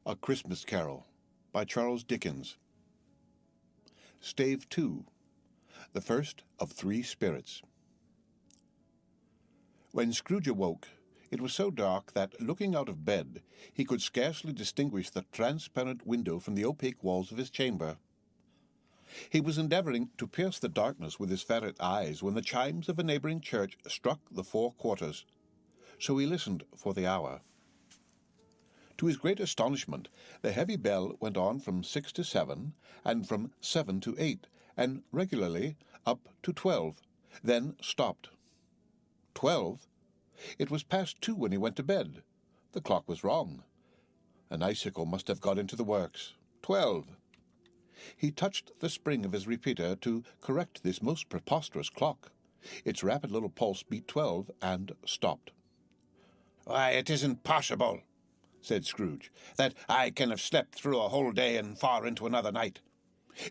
A Christmas Carol by Charles Dickens. Stave 2. The First of Three Spirits. When Scrooge awoke, it was so dark that, looking out of bed, he could scarcely distinguish the transparent window from the opaque walls of his chamber. He was endeavouring to pierce the darkness with his ferret eyes when the chimes of a neighbouring church struck the 4 quarters, so he listened for the hour. To his great astonishment, the heavy bell went on from 6 to 7, and from 7 to 8, and regularly up to 12, then stopped. 12? It was past 2 when he went to bed. The clock was wrong. An icicle must have got into the works. 12. He touched the spring of his repeater to correct this most preposterous clock. Its rapid little pulse beat 12 and stopped. "Why, it isn't possible," said Scrooge, "that I can have slept through a whole day and far into another night.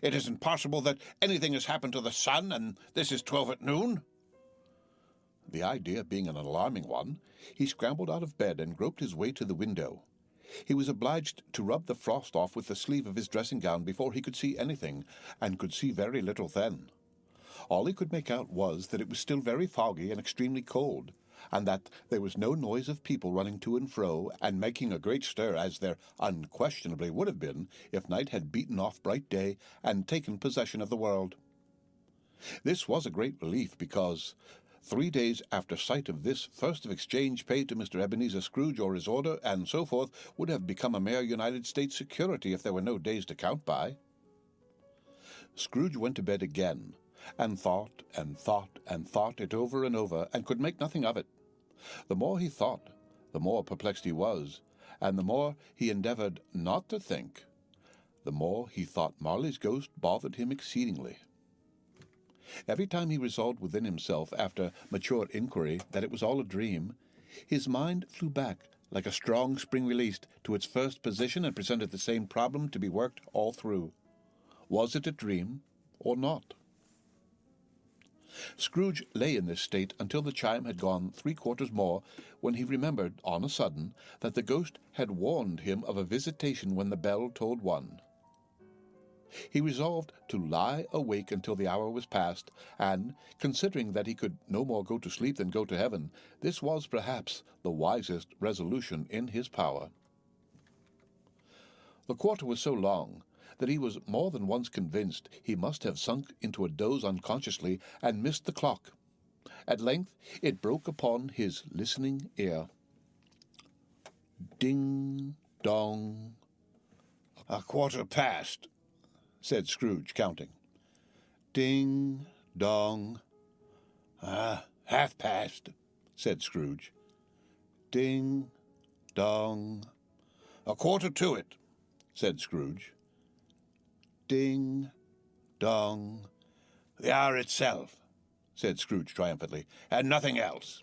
It isn't possible that anything has happened to the sun, and this is 12 at noon." The idea being an alarming one, he scrambled out of bed and groped his way to the window. He was obliged to rub the frost off with the sleeve of his dressing-gown before he could see anything, and could see very little then. All he could make out was that it was still very foggy and extremely cold, and that there was no noise of people running to and fro and making a great stir, as there unquestionably would have been if night had beaten off bright day and taken possession of the world. This was a great relief, because 3 days after sight of this first of exchange paid to Mr. Ebenezer Scrooge or his order, and so forth, would have become a mere United States security if there were no days to count by. Scrooge went to bed again, and thought and thought and thought it over and over, and could make nothing of it. The more he thought, the more perplexed he was, and the more he endeavoured not to think, the more he thought Marley's ghost bothered him exceedingly. Every time he resolved within himself, after mature inquiry, that it was all a dream, his mind flew back, like a strong spring released, to its first position and presented the same problem to be worked all through. Was it a dream or not? Scrooge lay in this state until the chime had gone 3 quarters more, when he remembered, on a sudden, that the ghost had warned him of a visitation when the bell tolled 1. He resolved to lie awake until the hour was past, and, considering that he could no more go to sleep than go to heaven, this was perhaps the wisest resolution in his power. The quarter was so long that he was more than once convinced he must have sunk into a doze unconsciously and missed the clock. At length it broke upon his listening ear. Ding, dong. "A quarter past," said Scrooge, counting. Ding, dong. Half past," said Scrooge. Ding, dong. "A quarter to it," said Scrooge. Ding, dong. "The hour itself," said Scrooge triumphantly, "and nothing else."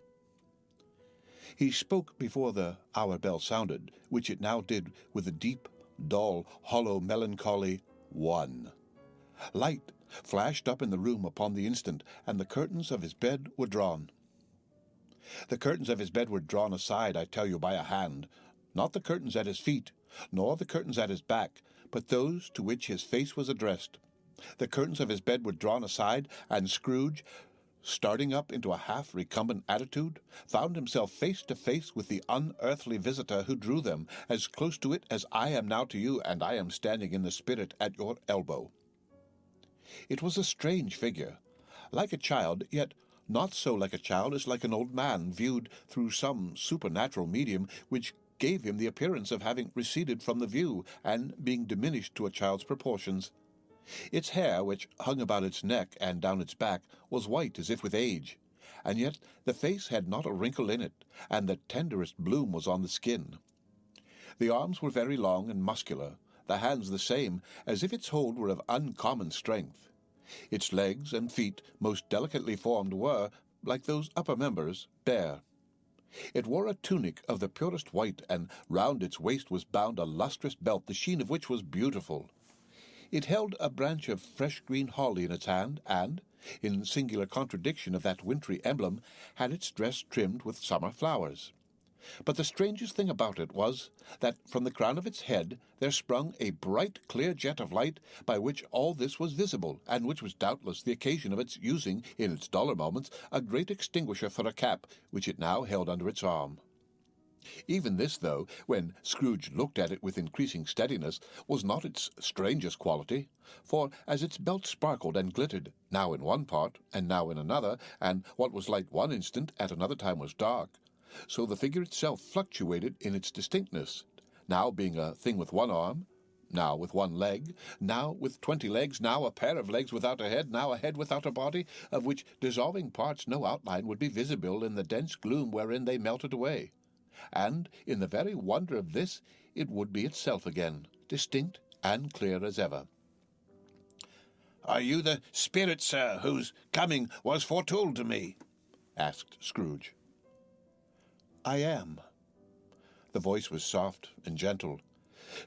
He spoke before the hour bell sounded, which it now did with a deep, dull, hollow, melancholy 1. Light flashed up in the room upon the instant, and the curtains of his bed were drawn. The curtains of his bed were drawn aside, I tell you, by a hand, not the curtains at his feet, nor the curtains at his back, but those to which his face was addressed. The curtains of his bed were drawn aside, and Scrooge, starting up into a half-recumbent attitude, found himself face to face with the unearthly visitor who drew them, as close to it as I am now to you, and I am standing in the spirit at your elbow. It was a strange figure, like a child, yet not so like a child as like an old man, viewed through some supernatural medium, which gave him the appearance of having receded from the view, and being diminished to a child's proportions. Its hair, which hung about its neck and down its back, was white as if with age, and yet the face had not a wrinkle in it, and the tenderest bloom was on the skin. The arms were very long and muscular, the hands the same, as if its hold were of uncommon strength. Its legs and feet, most delicately formed, were, like those upper members, bare. It wore a tunic of the purest white, and round its waist was bound a lustrous belt, the sheen of which was beautiful. It held a branch of fresh green holly in its hand, and, in singular contradiction of that wintry emblem, had its dress trimmed with summer flowers. But the strangest thing about it was that from the crown of its head there sprung a bright, clear jet of light by which all this was visible, and which was doubtless the occasion of its using, in its duller moments, a great extinguisher for a cap, which it now held under its arm. Even this, though, when Scrooge looked at it with increasing steadiness, was not its strangest quality, for as its belt sparkled and glittered, now in one part, and now in another, and what was light one instant at another time was dark, so the figure itself fluctuated in its distinctness, now being a thing with one arm, now with one leg, now with 20 legs, now a pair of legs without a head, now a head without a body, of which dissolving parts no outline would be visible in the dense gloom wherein they melted away. And, in the very wonder of this, it would be itself again, distinct and clear as ever. "Are you the spirit, sir, whose coming was foretold to me?" asked Scrooge. "I am." The voice was soft and gentle,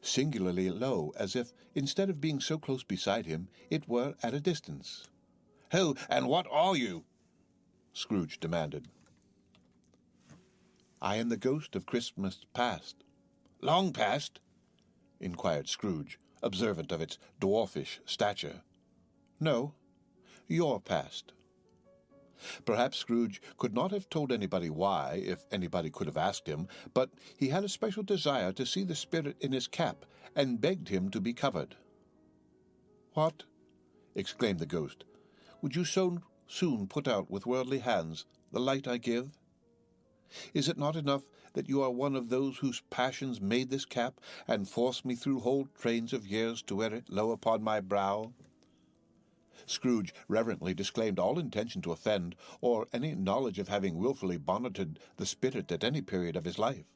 singularly low, as if, instead of being so close beside him, it were at a distance. "Who and what are you?" Scrooge demanded. "I am the ghost of Christmas past." "Long past?" inquired Scrooge, observant of its dwarfish stature. "No, your past." Perhaps Scrooge could not have told anybody why, if anybody could have asked him, but he had a special desire to see the spirit in his cap, and begged him to be covered. "What?" exclaimed the ghost. "Would you so soon put out with worldly hands the light I give? Is it not enough that you are one of those whose passions made this cap, and forced me through whole trains of years to wear it low upon my brow?" Scrooge reverently disclaimed all intention to offend, or any knowledge of having wilfully bonneted the spirit at any period of his life.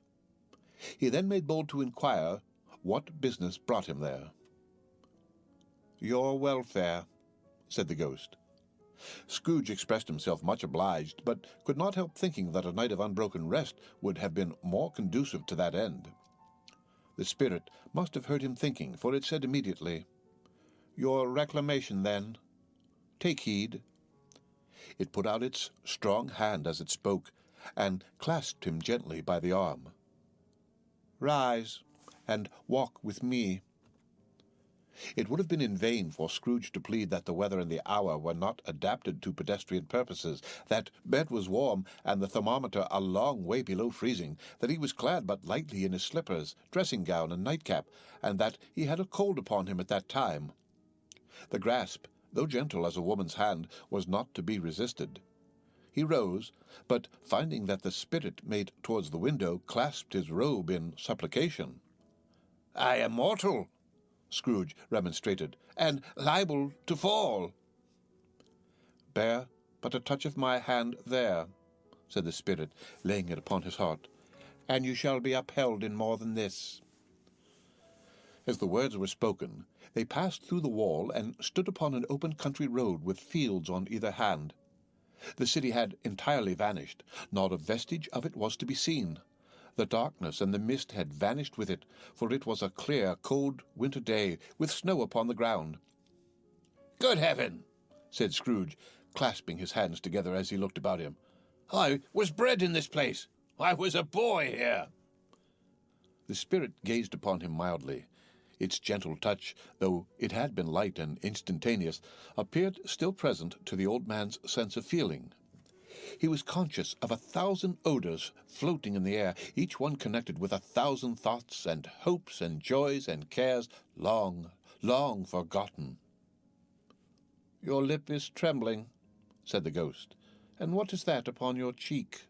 He then made bold to inquire what business brought him there. "Your welfare," said the ghost. Scrooge expressed himself much obliged, but could not help thinking that a night of unbroken rest would have been more conducive to that end. The spirit must have heard him thinking, for it said immediately, "Your reclamation, then. Take heed." It put out its strong hand as it spoke, and clasped him gently by the arm. "Rise, and walk with me." It would have been in vain for Scrooge to plead that the weather and the hour were not adapted to pedestrian purposes, that bed was warm, and the thermometer a long way below freezing, that he was clad but lightly in his slippers, dressing-gown, and nightcap, and that he had a cold upon him at that time. The grasp, though gentle as a woman's hand, was not to be resisted. He rose, but finding that the spirit made towards the window, clasped his robe in supplication. "I am mortal," Scrooge remonstrated, "and liable to fall." "Bear but a touch of my hand there," said the spirit, laying it upon his heart, "and you shall be upheld in more than this." As the words were spoken, they passed through the wall and stood upon an open country road with fields on either hand. The city had entirely vanished. Not a vestige of it was to be seen. The darkness and the mist had vanished with it, for it was a clear, cold winter day, with snow upon the ground. "Good heaven!" said Scrooge, clasping his hands together as he looked about him. "I was bred in this place. I was a boy here." The spirit gazed upon him mildly. Its gentle touch, though it had been light and instantaneous, appeared still present to the old man's sense of feeling. He was conscious of 1,000 odors floating in the air, each one connected with 1,000 thoughts and hopes and joys and cares long, long forgotten. "Your lip is trembling," said the ghost. "And what is that upon your cheek?"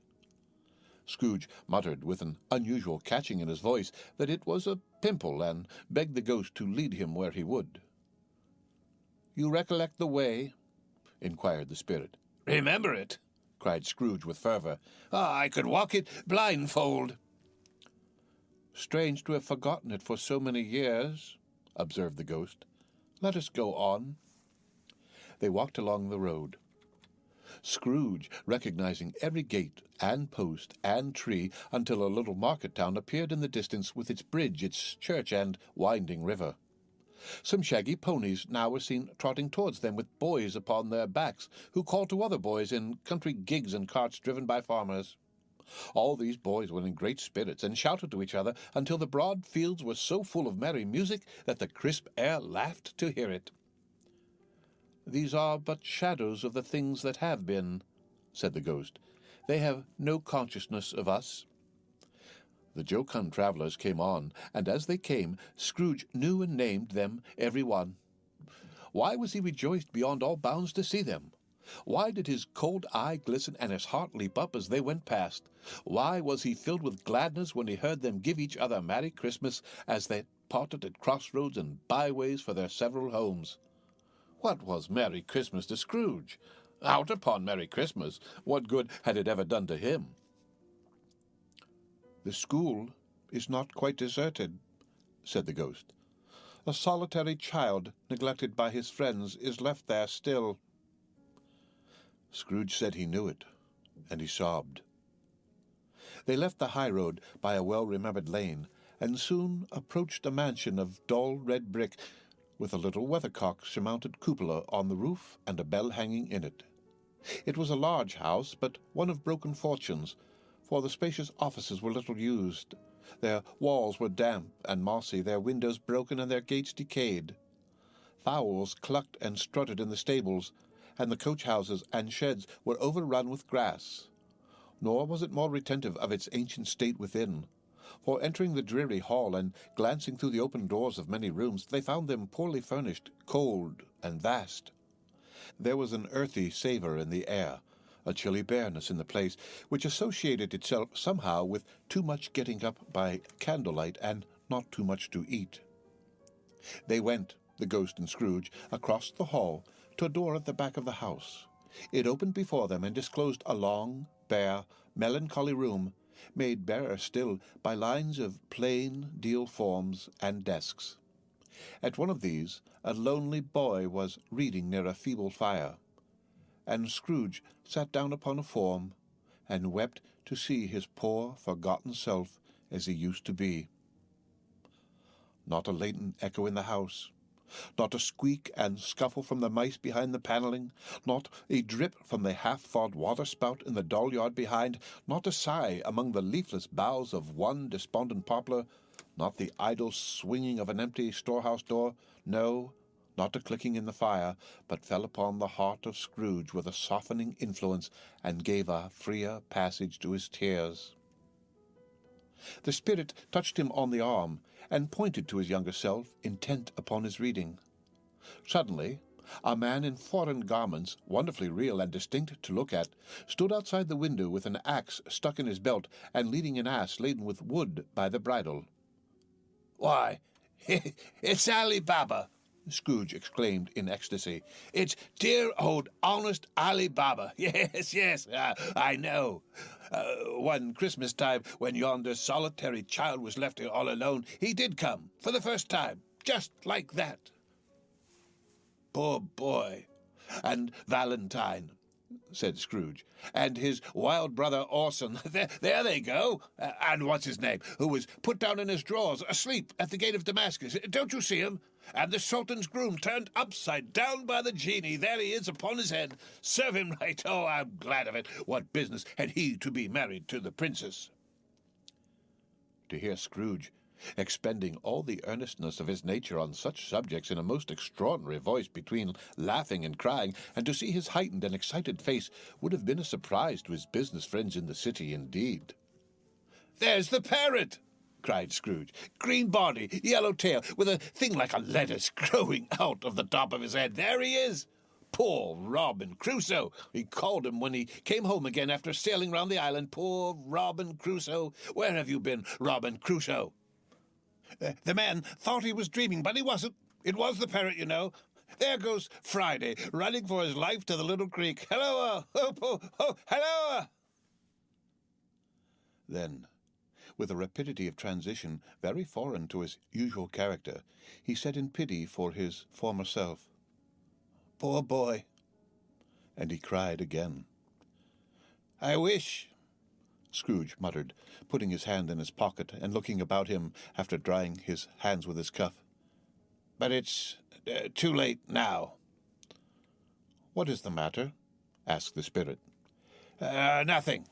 Scrooge muttered, with an unusual catching in his voice, that it was a pimple, and begged the ghost to lead him where he would. "You recollect the way?" inquired the spirit. "Remember it?" cried Scrooge with fervor. I could walk it blindfold." "Strange to have forgotten it for so many years," observed the ghost. "Let us go on." They walked along the road. Scrooge, recognizing every gate and post and tree, until a little market town appeared in the distance with its bridge, its church, and winding river. Some shaggy ponies now were seen trotting towards them with boys upon their backs, who called to other boys in country gigs and carts driven by farmers. All these boys were in great spirits, and shouted to each other until the broad fields were so full of merry music that the crisp air laughed to hear it. "These are but shadows of the things that have been," said the ghost. "They have no consciousness of us." The jocund travellers came on, and as they came, Scrooge knew and named them every one. Why was he rejoiced beyond all bounds to see them? Why did his cold eye glisten and his heart leap up as they went past? Why was he filled with gladness when he heard them give each other Merry Christmas as they parted at crossroads and byways for their several homes? What was Merry Christmas to Scrooge? Out upon Merry Christmas, what good had it ever done to him? "The school is not quite deserted," said the ghost. "A solitary child, neglected by his friends, is left there still." Scrooge said he knew it, and he sobbed. They left the high road by a well-remembered lane, and soon approached a mansion of dull red brick, with a little weathercock-surmounted cupola on the roof and a bell hanging in it. It was a large house, but one of broken fortunes, for the spacious offices were little used. Their walls were damp and mossy, their windows broken, and their gates decayed. Fowls clucked and strutted in the stables, and the coach-houses and sheds were overrun with grass. Nor was it more retentive of its ancient state within, for entering the dreary hall and glancing through the open doors of many rooms, they found them poorly furnished, cold, and vast. There was an earthy savour in the air, a chilly bareness in the place, which associated itself somehow with too much getting up by candlelight and not too much to eat. They went, the ghost and Scrooge, across the hall to a door at the back of the house. It opened before them and disclosed a long, bare, melancholy room, made barer still by lines of plain deal forms and desks. At one of these a lonely boy was reading near a feeble fire, and Scrooge sat down upon a form and wept to see his poor, forgotten self as he used to be. Not a latent echo in the house, not a squeak and scuffle from the mice behind the panelling, not a drip from the half-thawed water-spout in the dooryard behind, not a sigh among the leafless boughs of one despondent poplar, not the idle swinging of an empty storehouse door, no, not a clicking in the fire, but fell upon the heart of Scrooge with a softening influence and gave a freer passage to his tears. The spirit touched him on the arm and pointed to his younger self, intent upon his reading. Suddenly, a man in foreign garments, wonderfully real and distinct to look at, stood outside the window with an axe stuck in his belt and leading an ass laden with wood by the bridle. "Why, it's Ali Baba!" Scrooge exclaimed in ecstasy. "It's dear old honest Ali Baba. Yes, I know. One Christmas time, when yonder solitary child was left here all alone, he did come, for the first time, just like that." "Poor boy. And Valentine," said Scrooge, "and his wild brother Orson, there they go. And what's his name, who was put down in his drawers, asleep at the gate of Damascus. Don't you see him? And the Sultan's groom turned upside down by the genie. There he is upon his head. Serve him right. Oh, I'm glad of it. What business had he to be married to the princess?" To hear Scrooge expending all the earnestness of his nature on such subjects in a most extraordinary voice between laughing and crying, and to see his heightened and excited face, would have been a surprise to his business friends in the city indeed. "There's the parrot!" cried Scrooge. "Green body, yellow tail, with a thing like a lettuce growing out of the top of his head. There he is! Poor Robin Crusoe, he called him when he came home again after sailing round the island. Poor Robin Crusoe! Where have you been, Robin Crusoe?" The man thought he was dreaming, but he wasn't. It was the parrot, you know. There goes Friday, running for his life to the little creek. Halloa! Halloa! Then, with a rapidity of transition very foreign to his usual character, he said in pity for his former self, "Poor boy!" And he cried again. "I wish," Scrooge muttered, putting his hand in his pocket and looking about him after drying his hands with his cuff. "But it's too late now." "What is the matter?" asked the spirit. Nothing,"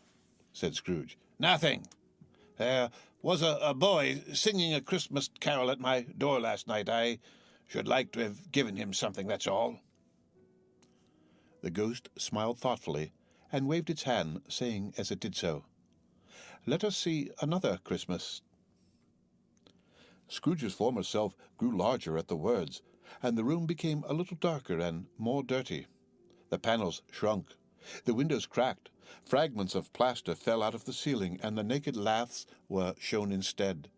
said Scrooge. Nothing. There was a boy singing a Christmas carol at my door last night. I should like to have given him something, that's all." The ghost smiled thoughtfully and waved its hand, saying as it did so, "Let us see another Christmas." Scrooge's former self grew larger at the words, and the room became a little darker and more dirty. The panels shrunk, the windows cracked, fragments of plaster fell out of the ceiling, and the naked laths were shown instead.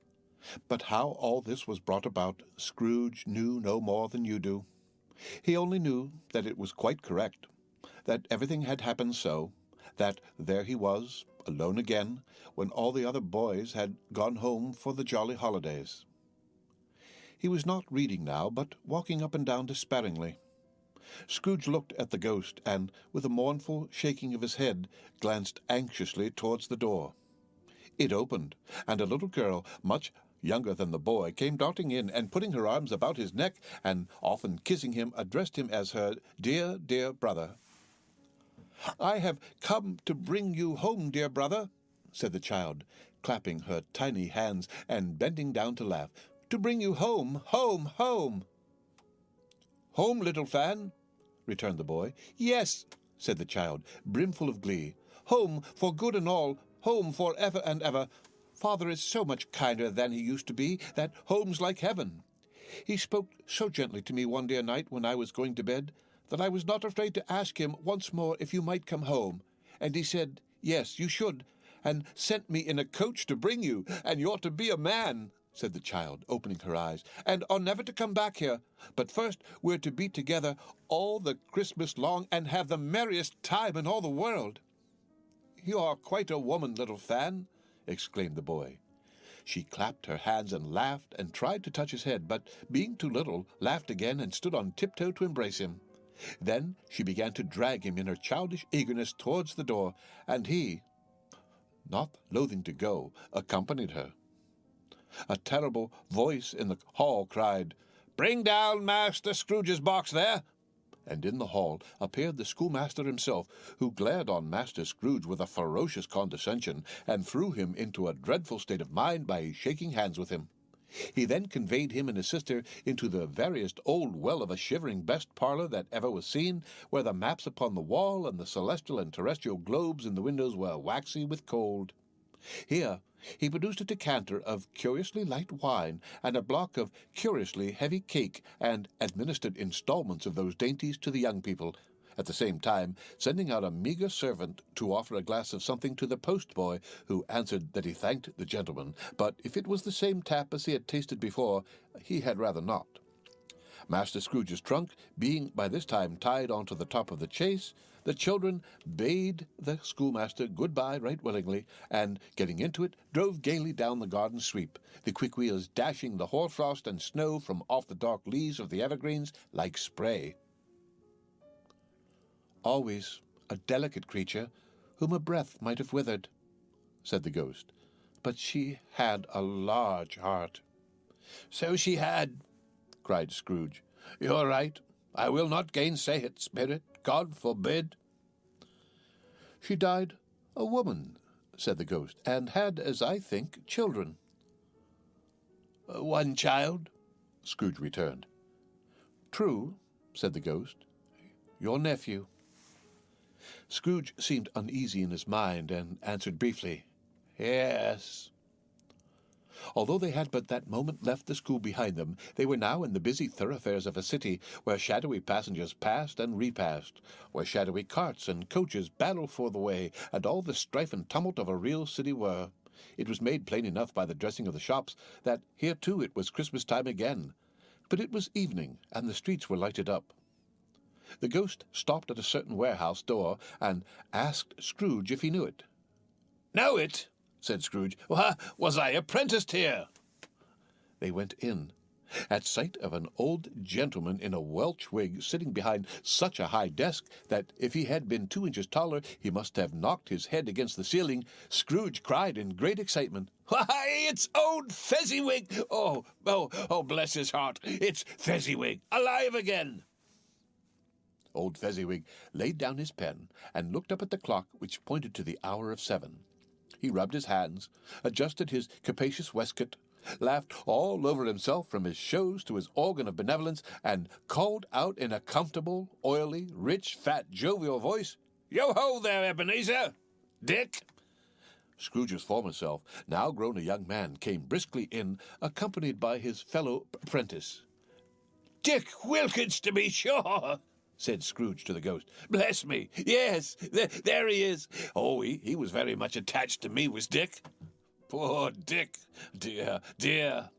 But how all this was brought about, Scrooge knew no more than you do. He only knew that it was quite correct, that everything had happened so, that there he was, alone again, when all the other boys had gone home for the jolly holidays. He was not reading now, but walking up and down despairingly. Scrooge looked at the ghost, and, with a mournful shaking of his head, glanced anxiously towards the door. It opened, and a little girl, much younger than the boy, came darting in, and putting her arms about his neck, and often kissing him, addressed him as her dear, dear brother. "I have come to bring you home, dear brother," said the child, clapping her tiny hands and bending down to laugh. "To bring you home, home, home." "Home, little Fan?" returned the boy. "Yes," said the child, brimful of glee. "Home for good and all, home for ever and ever. Father is so much kinder than he used to be, that home's like heaven. He spoke so gently to me one dear night when I was going to bed, that I was not afraid to ask him once more if you might come home. And he said, yes, you should, and sent me in a coach to bring you, and you're to be a man," said the child, opening her eyes, "and are never to come back here. But first we're to be together all the Christmas long, and have the merriest time in all the world." "You are quite a woman, little Fan," exclaimed the boy. She clapped her hands and laughed, and tried to touch his head, but, being too little, laughed again and stood on tiptoe to embrace him. Then she began to drag him in her childish eagerness towards the door, and he, not loathing to go, accompanied her. A terrible voice in the hall cried, "Bring down Master Scrooge's box there!" And in the hall appeared the schoolmaster himself, who glared on Master Scrooge with a ferocious condescension, and threw him into a dreadful state of mind by shaking hands with him. He then conveyed him and his sister into the veriest old well of a shivering best parlour that ever was seen, where the maps upon the wall and the celestial and terrestrial globes in the windows were waxy with cold. Here he produced a decanter of curiously light wine and a block of curiously heavy cake, and administered installments of those dainties to the young people, at the same time sending out a meagre servant to offer a glass of something to the postboy, who answered that he thanked the gentleman, but if it was the same tap as he had tasted before, he had rather not. Master Scrooge's trunk being by this time tied on to the top of the chaise, the children bade the schoolmaster good-bye right willingly, and, getting into it, drove gaily down the garden sweep, the quick wheels dashing the hoarfrost and snow from off the dark leaves of the evergreens like spray. "Always a delicate creature, whom a breath might have withered," said the ghost, "but she had a large heart." "So she had," cried Scrooge. "You're right. I will not gainsay it, spirit. God forbid." "She died a woman," said the ghost, "and had, as I think, children." "One child," Scrooge returned. "True," said the ghost. "Your nephew." Scrooge seemed uneasy in his mind, and answered briefly, "Yes." Although they had but that moment left the school behind them, they were now in the busy thoroughfares of a city, where shadowy passengers passed and repassed, where shadowy carts and coaches battled for the way, and all the strife and tumult of a real city were. It was made plain enough by the dressing of the shops that here too it was Christmas time again. But it was evening, and the streets were lighted up. The ghost stopped at a certain warehouse door, and asked Scrooge if he knew it. "Know it?" said Scrooge. "Why, was I apprenticed here?" They went in. At sight of an old gentleman in a Welsh wig sitting behind such a high desk that if he had been 2 inches taller he must have knocked his head against the ceiling, Scrooge cried in great excitement, "Why, it's old Fezziwig! Oh, bless his heart! It's Fezziwig, alive again!" Old Fezziwig laid down his pen and looked up at the clock, which pointed to the hour of 7. He rubbed his hands, adjusted his capacious waistcoat, laughed all over himself from his shows to his organ of benevolence, and called out in a comfortable, oily, rich, fat, jovial voice, "Yo-ho there, Ebenezer! Dick!" Scrooge's former self, now grown a young man, came briskly in, accompanied by his fellow apprentice. "Dick Wilkins, to be sure," said Scrooge to the ghost. "Bless me, yes, there he is. Oh, he was very much attached to me, was Dick. Poor Dick, dear, dear."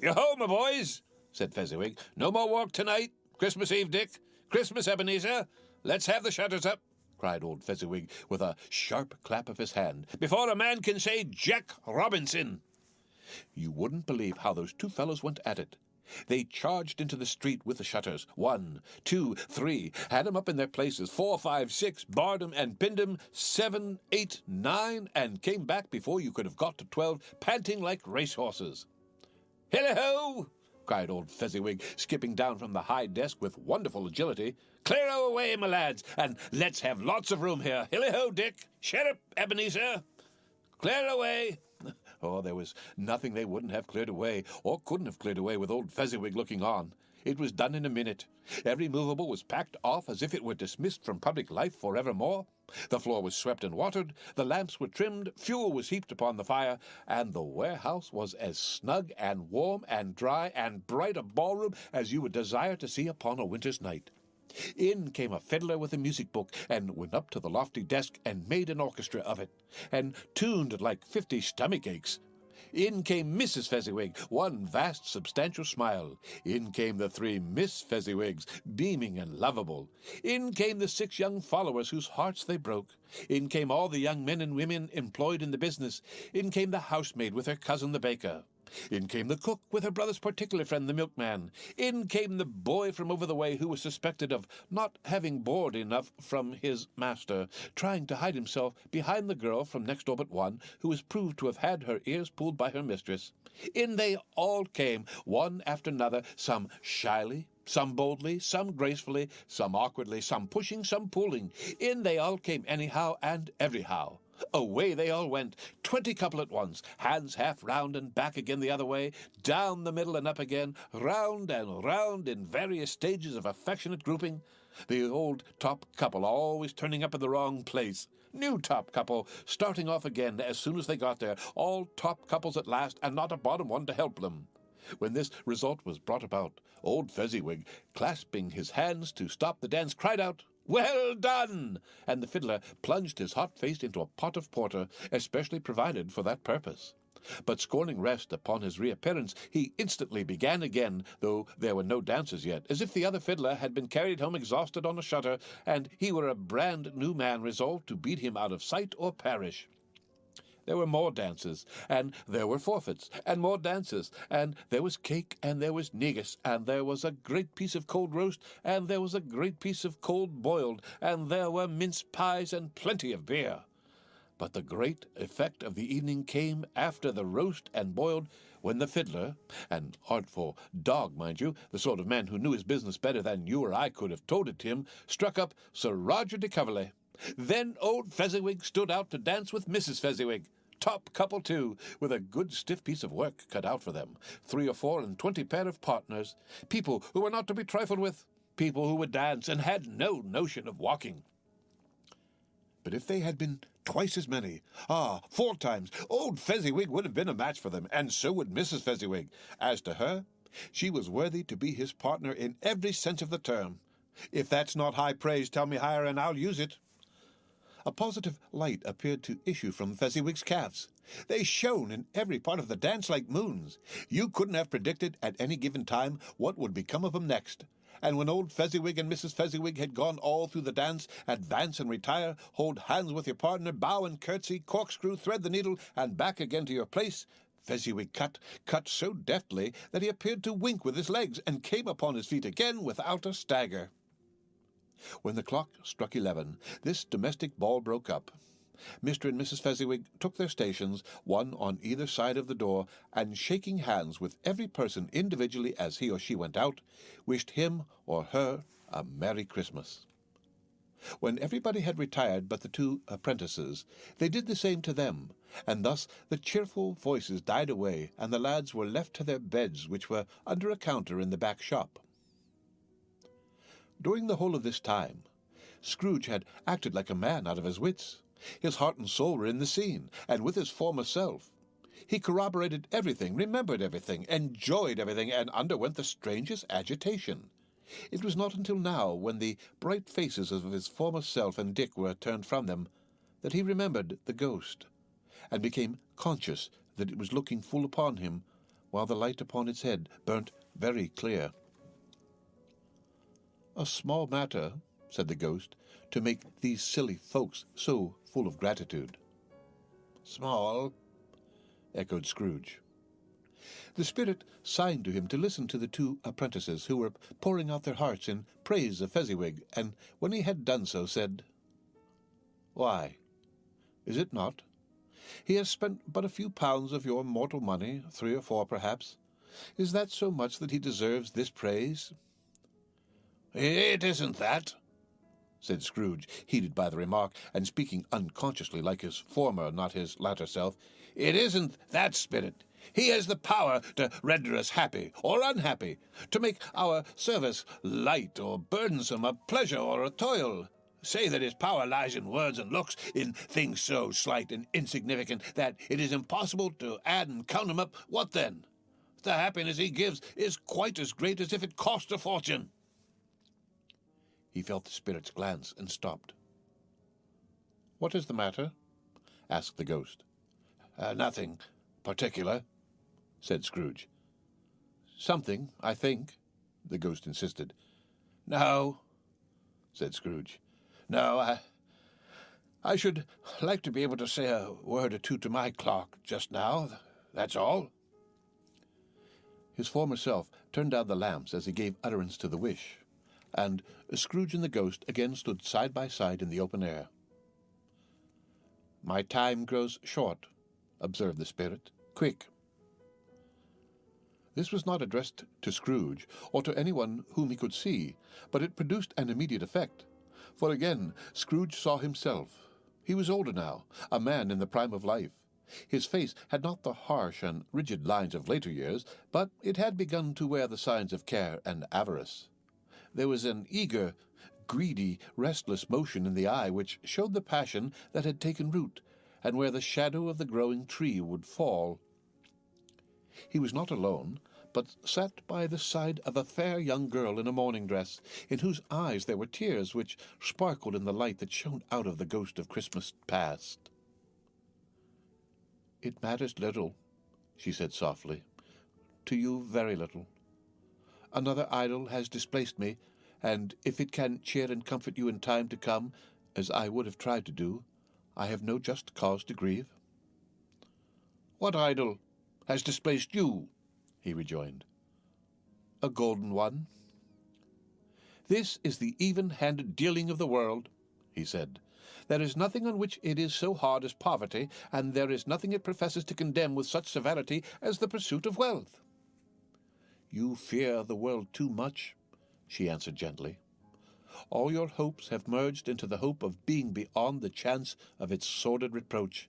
"Yo-ho, my boys," said Fezziwig. "No more walk tonight. Christmas Eve, Dick. Christmas, Ebenezer. Let's have the shutters up," cried old Fezziwig, with a sharp clap of his hand, "before a man can say Jack Robinson." You wouldn't believe how those two fellows went at it. They charged into the street with the shutters. 1, 2, 3, had 'em up in their places. 4, 5, 6, barred 'em and pinned 'em. 7, 8, 9, and came back before you could have got to 12, panting like racehorses. "Hilly-ho!" cried old Fezziwig, skipping down from the high desk with wonderful agility. "Clear away, my lads, and let's have lots of room here. Hilly-ho, Dick. Shut up, Ebenezer. Clear away." Oh, there was nothing they wouldn't have cleared away, or couldn't have cleared away with old Fezziwig looking on. It was done in a minute. Every movable was packed off as if it were dismissed from public life forevermore. The floor was swept and watered, the lamps were trimmed, fuel was heaped upon the fire, and the warehouse was as snug and warm and dry and bright a ballroom as you would desire to see upon a winter's night. In came a fiddler with a music book, and went up to the lofty desk and made an orchestra of it, and tuned like 50 stomach aches. In came Mrs. Fezziwig, one vast substantial smile. In came the 3 Miss Fezziwigs, beaming and lovable. In came the 6 young followers whose hearts they broke. In came all the young men and women employed in the business. In came the housemaid with her cousin the baker. In came the cook with her brother's particular friend the milkman. In came the boy from over the way who was suspected of not having board enough from his master, trying to hide himself behind the girl from next door but one, who was proved to have had her ears pulled by her mistress. In they all came, one after another, some shyly, some boldly, some gracefully, some awkwardly, some pushing, some pulling. In they all came anyhow and everyhow. Away they all went, 20 couple at once, hands half round and back again the other way, down the middle and up again, round and round in various stages of affectionate grouping. The old top couple always turning up in the wrong place. New top couple starting off again as soon as they got there, all top couples at last, and not a bottom one to help them. When this result was brought about, old Fezziwig, clasping his hands to stop the dance, cried out, "Well done!" and the fiddler plunged his hot face into a pot of porter, especially provided for that purpose. But scorning rest upon his reappearance, he instantly began again, though there were no dances yet, as if the other fiddler had been carried home exhausted on a shutter, and he were a brand new man resolved to beat him out of sight or perish. There were more dances, and there were forfeits, and more dances, and there was cake, and there was negus, and there was a great piece of cold roast, and there was a great piece of cold boiled, and there were mince pies and plenty of beer. But the great effect of the evening came after the roast and boiled, when the fiddler, an artful dog, mind you, the sort of man who knew his business better than you or I could have told it to him, struck up Sir Roger de Coverley. Then old Fezziwig stood out to dance with Mrs. Fezziwig. Top couple, too, with a good stiff piece of work cut out for them. 3 or 4 and 20 pair of partners, people who were not to be trifled with, people who would dance and had no notion of walking. But if they had been twice as many, 4 times, old Fezziwig would have been a match for them, and so would Mrs. Fezziwig. As to her, she was worthy to be his partner in every sense of the term. If that's not high praise, tell me higher, and I'll use it. A positive light appeared to issue from Fezziwig's calves. They shone in every part of the dance like moons. You couldn't have predicted at any given time what would become of 'em next. And when old Fezziwig and Mrs. Fezziwig had gone all through the dance, advance and retire, hold hands with your partner, bow and curtsy, corkscrew, thread the needle, and back again to your place, Fezziwig cut so deftly that he appeared to wink with his legs, and came upon his feet again without a stagger. When the clock struck 11, this domestic ball broke up. Mr. and Mrs. Fezziwig took their stations, one on either side of the door, and shaking hands with every person individually as he or she went out, wished him or her a Merry Christmas. When everybody had retired but the two apprentices, they did the same to them, and thus the cheerful voices died away, and the lads were left to their beds, which were under a counter in the back shop. During the whole of this time, Scrooge had acted like a man out of his wits. His heart and soul were in the scene, and with his former self. He corroborated everything, remembered everything, enjoyed everything, and underwent the strangest agitation. It was not until now, when the bright faces of his former self and Dick were turned from them, that he remembered the ghost, and became conscious that it was looking full upon him, while the light upon its head burnt very clear. "A small matter," said the ghost, "to make these silly folks so full of gratitude." "Small," echoed Scrooge. The spirit signed to him to listen to the two apprentices, who were pouring out their hearts in praise of Fezziwig, and when he had done so, said, "Why, is it not? He has spent but a few pounds of your mortal money, 3 or 4 perhaps. Is that so much that he deserves this praise?" "It isn't that," said Scrooge, heated by the remark, and speaking unconsciously like his former, not his latter self. "It isn't that, Spirit. He has the power to render us happy or unhappy, to make our service light or burdensome, a pleasure or a toil. Say that his power lies in words and looks, in things so slight and insignificant that it is impossible to add and count 'em up. What then? The happiness he gives is quite as great as if it cost a fortune." He felt the spirit's glance and stopped. "What is the matter?" asked the ghost. Nothing particular," said Scrooge. "Something, I think," the ghost insisted. "No," said Scrooge. "No, I should like to be able to say a word or two to my clock just now, that's all." His former self turned down the lamps as he gave utterance to the wish, and Scrooge and the ghost again stood side by side in the open air. "My time grows short," observed the spirit. "Quick." This was not addressed to Scrooge, or to anyone whom he could see, but it produced an immediate effect, for again Scrooge saw himself. He was older now, a man in the prime of life. His face had not the harsh and rigid lines of later years, but it had begun to wear the signs of care and avarice. There was an eager, greedy, restless motion in the eye which showed the passion that had taken root, and where the shadow of the growing tree would fall. He was not alone, but sat by the side of a fair young girl in a morning dress, in whose eyes there were tears which sparkled in the light that shone out of the ghost of Christmas past. "It matters little," she said softly. "To you, very little. Another idol has displaced me, and if it can cheer and comfort you in time to come, as I would have tried to do, I have no just cause to grieve." "What idol has displaced you?" he rejoined. "A golden one." "This is the even-handed dealing of the world," he said. "There is nothing on which it is so hard as poverty, and there is nothing it professes to condemn with such severity as the pursuit of wealth." "You fear the world too much," she answered gently. "All your hopes have merged into the hope of being beyond the chance of its sordid reproach.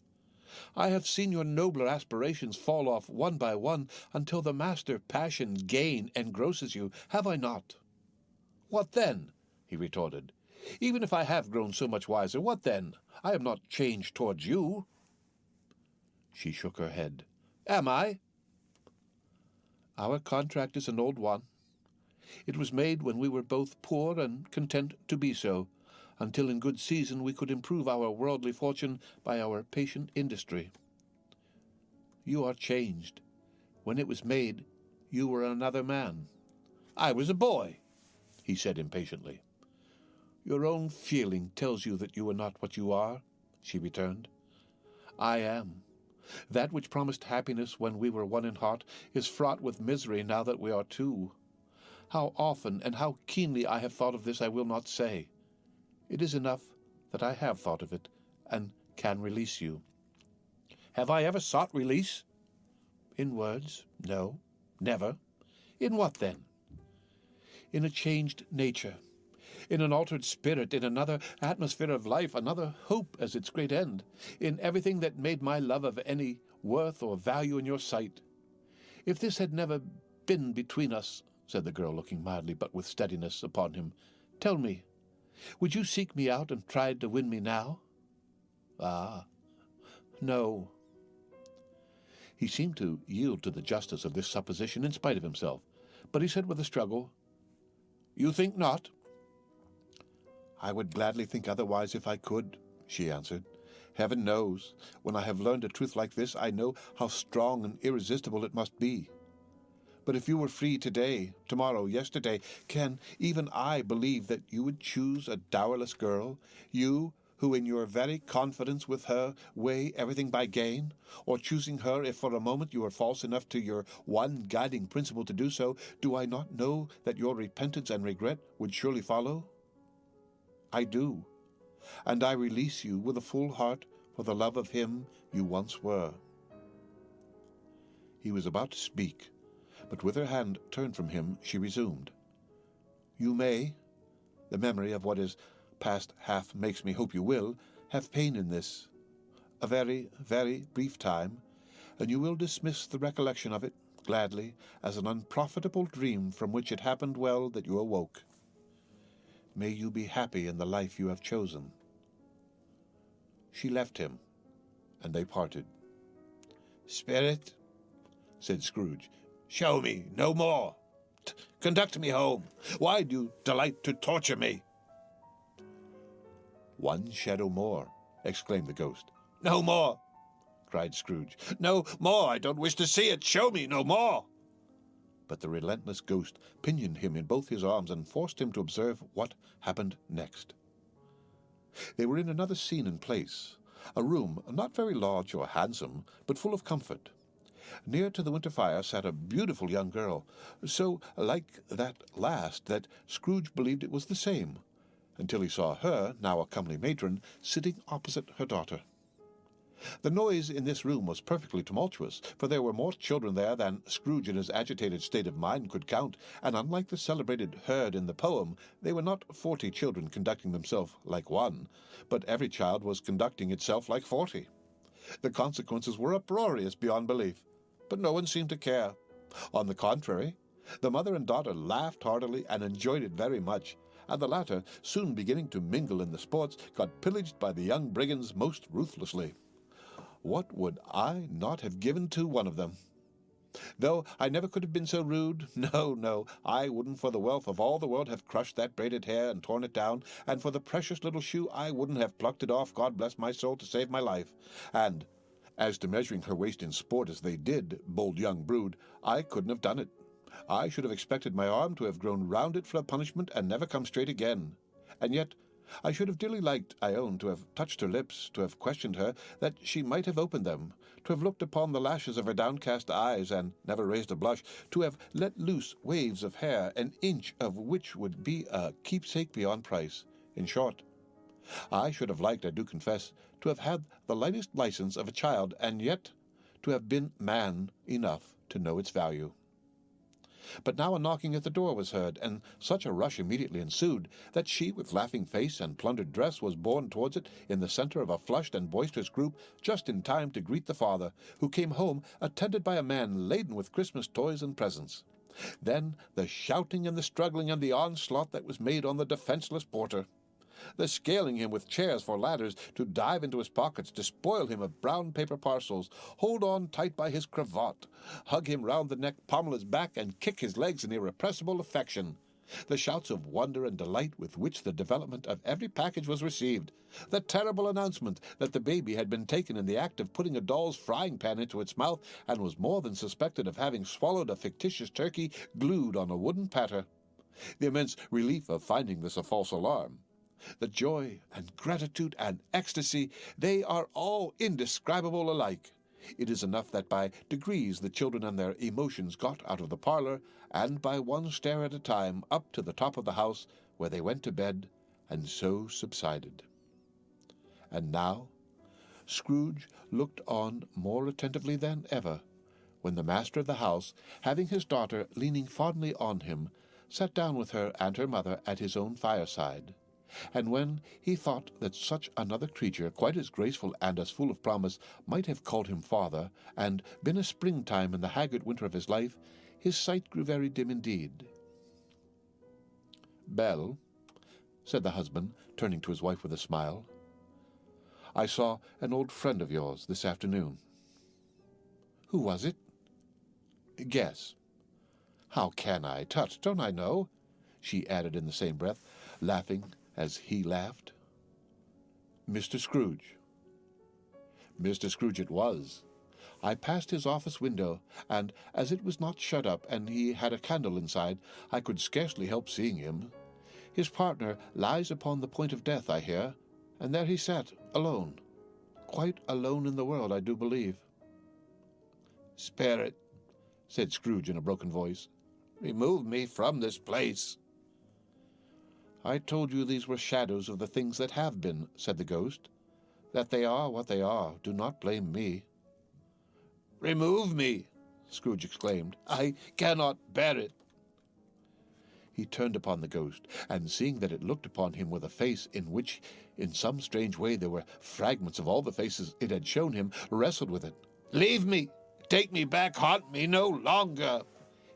I have seen your nobler aspirations fall off one by one until the master passion, gain, engrosses you, have I not?" "What then?" he retorted. "Even if I have grown so much wiser, what then? I am not changed towards you." She shook her head. "Am I?" "Our contract is an old one. It was made when we were both poor and content to be so, until in good season we could improve our worldly fortune by our patient industry. You are changed. When it was made, you were another man." "I was a boy," he said impatiently. "Your own feeling tells you that you are not what you are," she returned. "I am. That which promised happiness when we were one in heart is fraught with misery now that we are two. How often and how keenly I have thought of this I will not say. It is enough that I have thought of it, and can release you." "Have I ever sought release?" "In words, no, never." "In what, then?" "In a changed nature. in an altered spirit, in another atmosphere of life, another hope as its great end, in everything that made my love of any worth or value in your sight. If this had never been between us, said the girl, looking mildly but with steadiness upon him, tell me, would you seek me out and try to win me now? Ah, no. He seemed to yield to the justice of this supposition in spite of himself, but he said with a struggle, You think not? I would gladly think otherwise if I could, she answered. Heaven knows, when I have learned a truth like this, I know how strong and irresistible it must be. But if you were free today, tomorrow, yesterday, can even I believe that you would choose a dowerless girl, you who in your very confidence with her weigh everything by gain, or choosing her if for a moment you are false enough to your one guiding principle to do so, do I not know that your repentance and regret would surely follow? I do, and I release you with a full heart for the love of him you once were. He was about to speak, but with her hand turned from him, she resumed. You may, the memory of what is past half makes me hope you will, have pain in this, a very, very brief time, and you will dismiss the recollection of it, gladly, as an unprofitable dream from which it happened well that you awoke. May you be happy in the life you have chosen. She left him, and they parted. Spirit, said Scrooge, show me no more. Conduct me home. Why do you delight to torture me? One shadow more, exclaimed the ghost. No more, cried Scrooge. No more. I don't wish to see it. Show me no more. But the relentless ghost pinioned him in both his arms and forced him to observe what happened next. They were in another scene and place, a room not very large or handsome, but full of comfort. Near to the winter fire sat a beautiful young girl, so like that last that Scrooge believed it was the same, until he saw her, now a comely matron, sitting opposite her daughter. The noise in this room was perfectly tumultuous, for there were more children there than Scrooge in his agitated state of mind could count, and unlike the celebrated herd in the poem, they were not 40 children conducting themselves like one, but every child was conducting itself like 40. The consequences were uproarious beyond belief, but no one seemed to care. On the contrary, the mother and daughter laughed heartily and enjoyed it very much, and the latter, soon beginning to mingle in the sports, got pillaged by the young brigands most ruthlessly. What would I not have given to one of them? Though I never could have been so rude, no, I wouldn't for the wealth of all the world have crushed that braided hair and torn it down, and for the precious little shoe I wouldn't have plucked it off, God bless my soul, to save my life. And as to measuring her waist in sport as they did, bold young brood, I couldn't have done it. I should have expected my arm to have grown round it for a punishment and never come straight again. And yet I should have dearly liked, I own, to have touched her lips, to have questioned her, that she might have opened them, to have looked upon the lashes of her downcast eyes, and never raised a blush, to have let loose waves of hair, an inch of which would be a keepsake beyond price. In short, I should have liked, I do confess, to have had the lightest license of a child, and yet to have been man enough to know its value. But now a knocking at the door was heard, and such a rush immediately ensued that she, with laughing face and plundered dress, was borne towards it in the centre of a flushed and boisterous group, just in time to greet the father, who came home attended by a man laden with Christmas toys and presents. Then the shouting and the struggling and the onslaught that was made on the defenceless porter. The scaling him with chairs for ladders, to dive into his pockets, despoil him of brown paper parcels, hold on tight by his cravat, hug him round the neck, pommel his back, and kick his legs in irrepressible affection. The shouts of wonder and delight with which the development of every package was received. The terrible announcement that the baby had been taken in the act of putting a doll's frying pan into its mouth, and was more than suspected of having swallowed a fictitious turkey glued on a wooden platter. The immense relief of finding this a false alarm. The joy and gratitude and ecstasy, they are all indescribable alike. It is enough that by degrees the children and their emotions got out of the parlor, and by one stair at a time up to the top of the house, where they went to bed, and so subsided. And now Scrooge looked on more attentively than ever, when the master of the house, having his daughter leaning fondly on him, sat down with her and her mother at his own fireside, and when he thought that such another creature, quite as graceful and as full of promise, might have called him father, and been a springtime in the haggard winter of his life, his sight grew very dim indeed. "Belle," said the husband, turning to his wife with a smile, "I saw an old friend of yours this afternoon." "Who was it?" "Guess." "How can I? Tut, don't I know?" she added in the same breath, laughing as he laughed. "Mr. Scrooge." Mr. Scrooge it was. I passed his office window, and as it was not shut up and he had a candle inside, I could scarcely help seeing him. His partner lies upon the point of death, I hear, and there he sat, alone. Quite alone in the world, I do believe. "Spirit," said Scrooge in a broken voice, "remove me from this place." "I told you these were shadows of the things that have been," said the ghost. "That they are what they are, do not blame me." "Remove me," Scrooge exclaimed. "I cannot bear it." He turned upon the ghost, and seeing that it looked upon him with a face in which, in some strange way, there were fragments of all the faces it had shown him, wrestled with it. "Leave me! Take me back! Haunt me no longer!"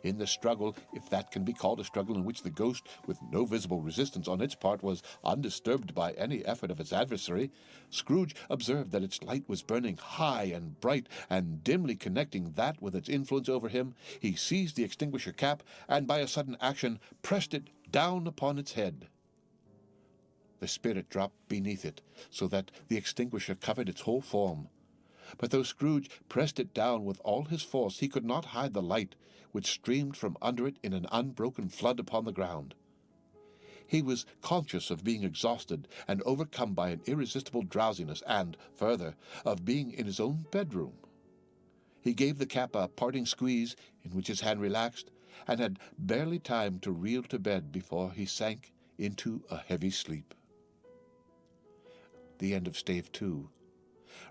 In the struggle, if that can be called a struggle in which the ghost, with no visible resistance on its part, was undisturbed by any effort of its adversary, Scrooge observed that its light was burning high and bright, and dimly connecting that with its influence over him, he seized the extinguisher cap, and by a sudden action pressed it down upon its head. The spirit dropped beneath it, so that the extinguisher covered its whole form. But though Scrooge pressed it down with all his force, he could not hide the light which streamed from under it in an unbroken flood upon the ground. He was conscious of being exhausted and overcome by an irresistible drowsiness, and, further, of being in his own bedroom. He gave the cap a parting squeeze, in which his hand relaxed, and had barely time to reel to bed before he sank into a heavy sleep. The end of Stave 2.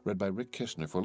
Read by Rick Kistner for